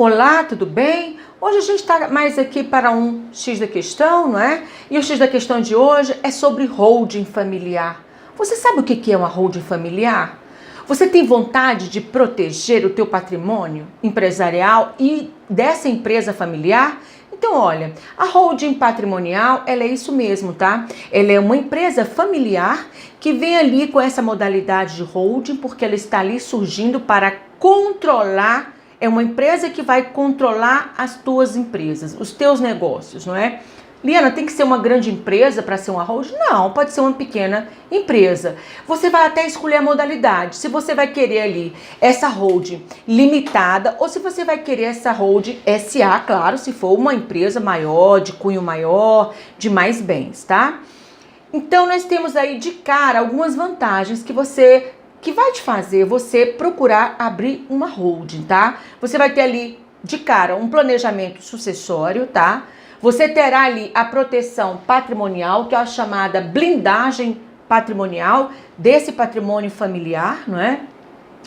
Olá, tudo bem? Hoje a gente está mais aqui para um X da questão, não é? E o X da questão de hoje é sobre holding familiar. Você sabe o que é uma holding familiar? Você tem vontade de proteger o teu patrimônio empresarial e dessa empresa familiar? Então, olha, a holding patrimonial, ela é isso mesmo, tá? Ela é uma empresa familiar que vem ali com essa modalidade de holding, porque ela está ali surgindo para controlar. É uma empresa que vai controlar as tuas empresas, os teus negócios, não é? Liana, tem que ser uma grande empresa para ser uma holding? Não, pode ser uma pequena empresa. Você vai até escolher a modalidade. Se você vai querer ali essa holding limitada ou se você vai querer essa holding SA, claro, se for uma empresa maior, de cunho maior, de mais bens, tá? Então, nós temos aí de cara algumas vantagens que vai te fazer você procurar abrir uma holding, tá? Você vai ter ali de cara um planejamento sucessório, tá? Você terá ali a proteção patrimonial, que é a chamada blindagem patrimonial desse patrimônio familiar, não é?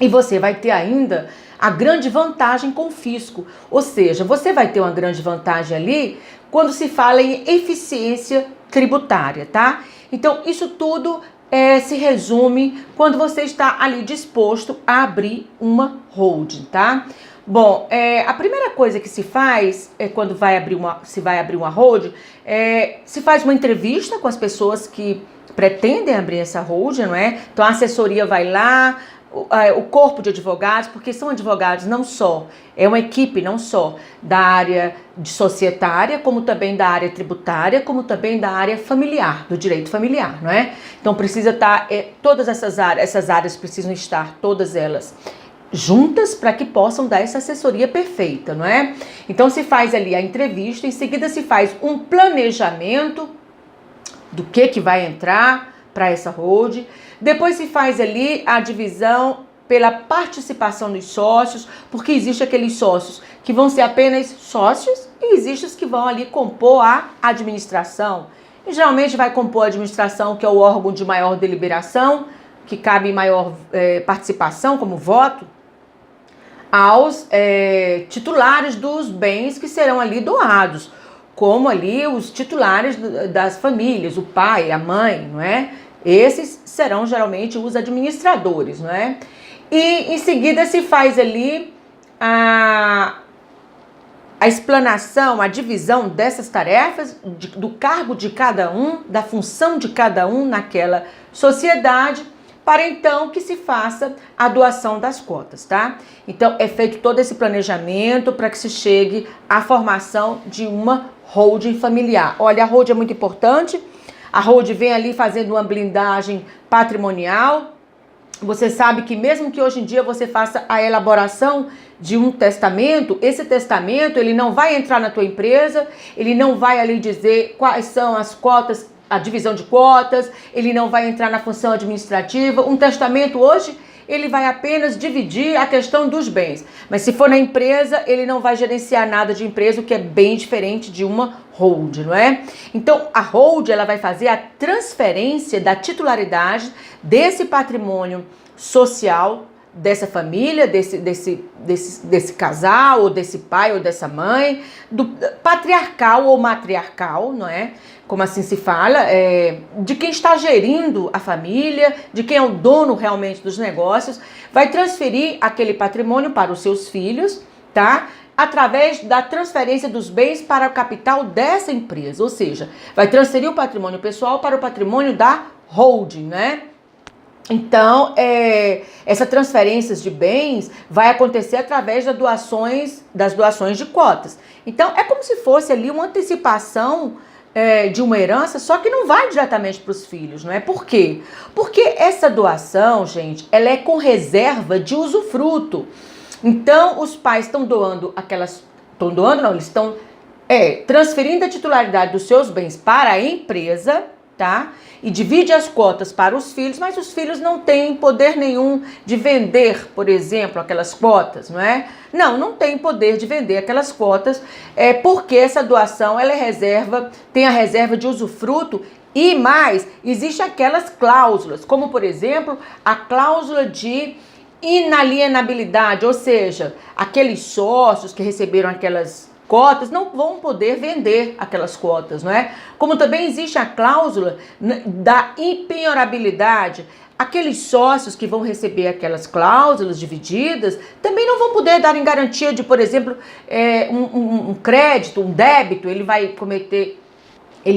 E você vai ter ainda a grande vantagem com o fisco, ou seja, você vai ter uma grande vantagem ali quando se fala em eficiência tributária, tá? Então, isso tudo se resume quando você está ali disposto a abrir uma holding, tá? Bom, a primeira coisa que se faz quando se vai abrir uma holding, se faz uma entrevista com as pessoas que pretendem abrir essa holding, não é? Então a assessoria vai lá, o corpo de advogados, porque são advogados não só, é uma equipe não só da área de societária, como também da área tributária, como também da área familiar, do direito familiar, não é? Então precisa estar, todas essas áreas precisam estar, todas elas juntas para que possam dar essa assessoria perfeita, não é? Então se faz ali a entrevista, em seguida se faz um planejamento do que vai entrar para essa holding, depois se faz ali a divisão pela participação dos sócios, porque existe aqueles sócios que vão ser apenas sócios e existe os que vão ali compor a administração. E geralmente vai compor a administração, que é o órgão de maior deliberação, que cabe maior participação como voto, aos titulares dos bens que serão ali doados, como ali os titulares das famílias, o pai, a mãe, não é? Esses serão geralmente os administradores, não é? E em seguida se faz ali a explanação, a divisão dessas tarefas, do cargo de cada um, da função de cada um naquela sociedade, para então que se faça a doação das cotas, tá? Então é feito todo esse planejamento para que se chegue à formação de uma holding familiar. Olha, a holding é muito importante, a holding vem ali fazendo uma blindagem patrimonial. Você sabe que mesmo que hoje em dia você faça a elaboração de um testamento, esse testamento ele não vai entrar na tua empresa, ele não vai ali dizer quais são as cotas, a divisão de cotas, ele não vai entrar na função administrativa. Um testamento hoje, ele vai apenas dividir a questão dos bens. Mas se for na empresa, ele não vai gerenciar nada de empresa, o que é bem diferente de uma holding, não é? Então, a holding, ela vai fazer a transferência da titularidade desse patrimônio social, dessa família, desse casal, ou desse pai, ou dessa mãe, do patriarcal ou matriarcal, não é? Como assim se fala, de quem está gerindo a família, de quem é o dono realmente dos negócios, vai transferir aquele patrimônio para os seus filhos, tá? Através da transferência dos bens para o capital dessa empresa, ou seja, vai transferir o patrimônio pessoal para o patrimônio da holding, né? Então, essa transferência de bens vai acontecer através das doações de cotas. Então, é como se fosse ali uma antecipação de uma herança, só que não vai diretamente para os filhos, não é? Por quê? Porque essa doação, gente, ela é com reserva de usufruto. Então, os pais estão doando eles estão transferindo a titularidade dos seus bens para a empresa, tá? E divide as cotas para os filhos, mas os filhos não têm poder nenhum de vender, por exemplo, aquelas cotas, não é? Não tem poder de vender aquelas cotas, porque essa doação, ela tem a reserva de usufruto e mais, existem aquelas cláusulas, como por exemplo, a cláusula de inalienabilidade, ou seja, aqueles sócios que receberam aquelas cotas não vão poder vender aquelas cotas, não é? Como também existe a cláusula da impenhorabilidade. Aqueles sócios que vão receber aquelas cláusulas divididas também não vão poder dar em garantia de, por exemplo, um crédito, um débito. Ele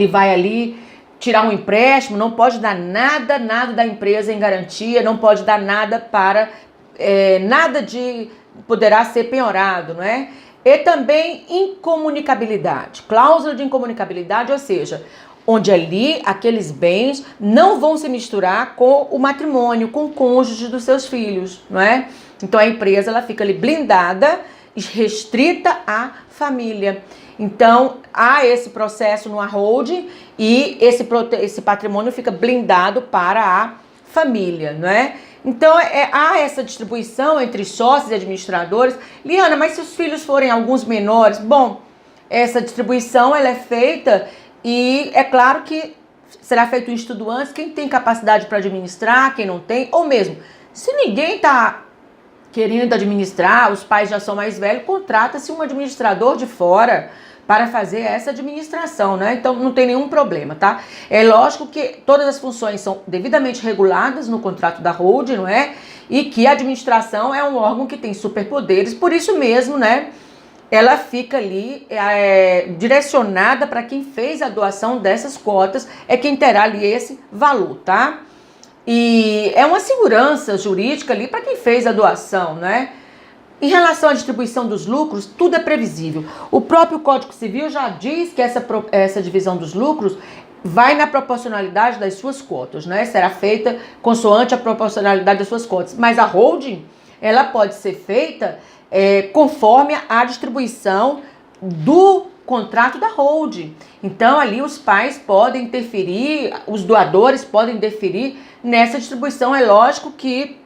vai ali tirar um empréstimo, não pode dar nada da empresa em garantia, não pode dar nada nada poderá ser penhorado, não é? E também incomunicabilidade, cláusula de incomunicabilidade, ou seja, onde ali aqueles bens não vão se misturar com o matrimônio, com o cônjuge dos seus filhos, não é? Então a empresa ela fica ali blindada, restrita à família. Então há esse processo no holding e esse patrimônio fica blindado para a família, não é? Então há essa distribuição entre sócios e administradores. Liana, mas se os filhos forem alguns menores, bom, essa distribuição ela é feita e é claro que será feito um estudo antes, quem tem capacidade para administrar, quem não tem, ou mesmo, se ninguém está querendo administrar, os pais já são mais velhos, contrata-se um administrador de fora para fazer essa administração, né? Então não tem nenhum problema, tá? É lógico que todas as funções são devidamente reguladas no contrato da holding, não é? E que a administração é um órgão que tem superpoderes, por isso mesmo, né? Ela fica ali direcionada para quem fez a doação dessas cotas, é quem terá ali esse valor, tá? E é uma segurança jurídica ali para quem fez a doação, né? Em relação à distribuição dos lucros, tudo é previsível. O próprio Código Civil já diz que essa divisão dos lucros vai na proporcionalidade das suas cotas, né? Será feita consoante a proporcionalidade das suas cotas. Mas a holding, ela pode ser feita conforme a distribuição do contrato da holding. Então ali os pais podem interferir, os doadores podem interferir nessa distribuição. É lógico que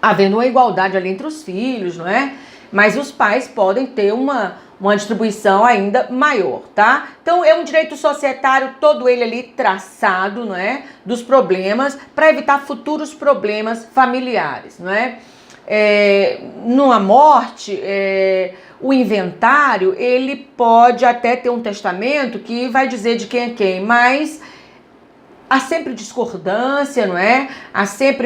havendo uma igualdade ali entre os filhos, não é? Mas os pais podem ter uma distribuição ainda maior, tá? Então é um direito societário, todo ele ali traçado, não é? Dos problemas, para evitar futuros problemas familiares, não é? Numa morte, o inventário, ele pode até ter um testamento que vai dizer de quem é quem, mas há sempre discordância, não é?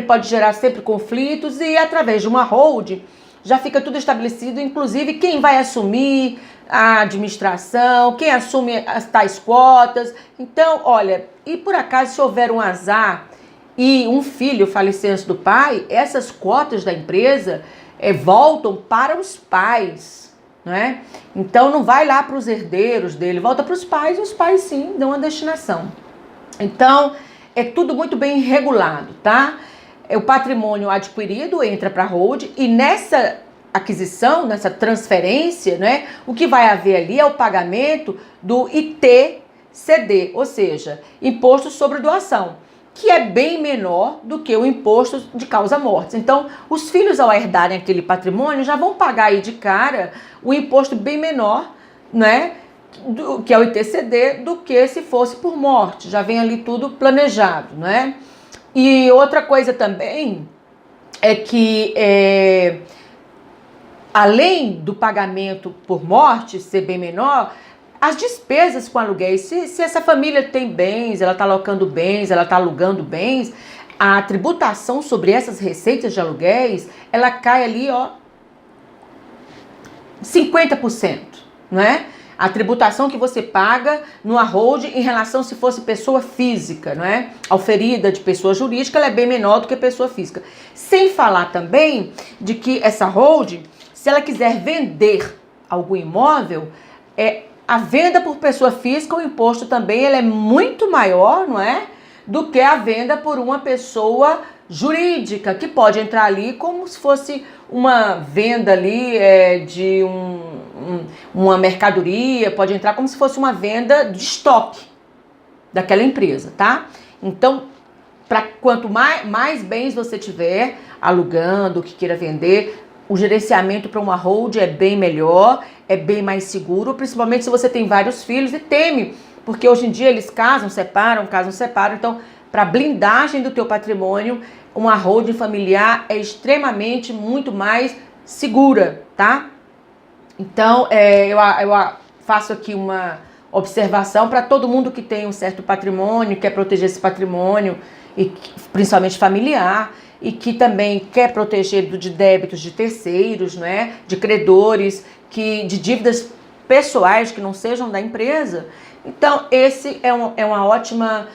Pode gerar sempre conflitos e através de uma holding já fica tudo estabelecido, inclusive quem vai assumir a administração, quem assume as tais cotas. Então, olha, e por acaso se houver um azar e um filho falecer antes do pai, essas cotas da empresa voltam para os pais, não é? Então não vai lá para os herdeiros dele, volta para os pais e os pais sim dão a destinação. Então, é tudo muito bem regulado, tá? O patrimônio adquirido entra para a holding e nessa aquisição, nessa transferência, né, o que vai haver ali é o pagamento do ITCD, ou seja, Imposto sobre Doação, que é bem menor do que o imposto de causa-mortes. Então, os filhos, ao herdarem aquele patrimônio, já vão pagar aí de cara o imposto bem menor, né, que é o ITCD, do que se fosse por morte. Já vem ali tudo planejado, né? E outra coisa também é que, além do pagamento por morte ser bem menor, as despesas com aluguéis, se essa família tem bens, ela está alocando bens, ela está alugando bens, a tributação sobre essas receitas de aluguéis, ela cai ali, 50%, não é? A tributação que você paga numa holding em relação se fosse pessoa física, não é? A oferida de pessoa jurídica, ela é bem menor do que pessoa física. Sem falar também de que essa holding, se ela quiser vender algum imóvel, a venda por pessoa física, o imposto também ele é muito maior, não é? Do que a venda por uma pessoa jurídica, que pode entrar ali como se fosse uma venda ali de uma mercadoria, pode entrar como se fosse uma venda de estoque daquela empresa, tá? Então, quanto mais bens você tiver alugando, que queira vender, o gerenciamento para uma holding é bem melhor, é bem mais seguro, principalmente se você tem vários filhos e teme, porque hoje em dia eles casam, separam, então para blindagem do teu patrimônio, uma holding familiar é extremamente muito mais segura, tá? Então, eu faço aqui uma observação para todo mundo que tem um certo patrimônio, quer proteger esse patrimônio, e principalmente familiar, e que também quer proteger de débitos de terceiros, né, de credores, de dívidas pessoais que não sejam da empresa. Então, esse é uma ótima...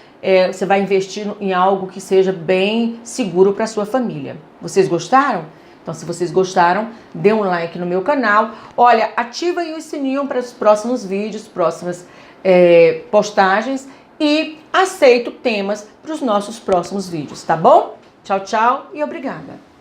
você vai investir em algo que seja bem seguro para a sua família. Vocês gostaram? Então, se vocês gostaram, dê um like no meu canal. Olha, ativa aí o sininho para os próximos vídeos, próximas postagens, e aceito temas para os nossos próximos vídeos, tá bom? Tchau, tchau e obrigada!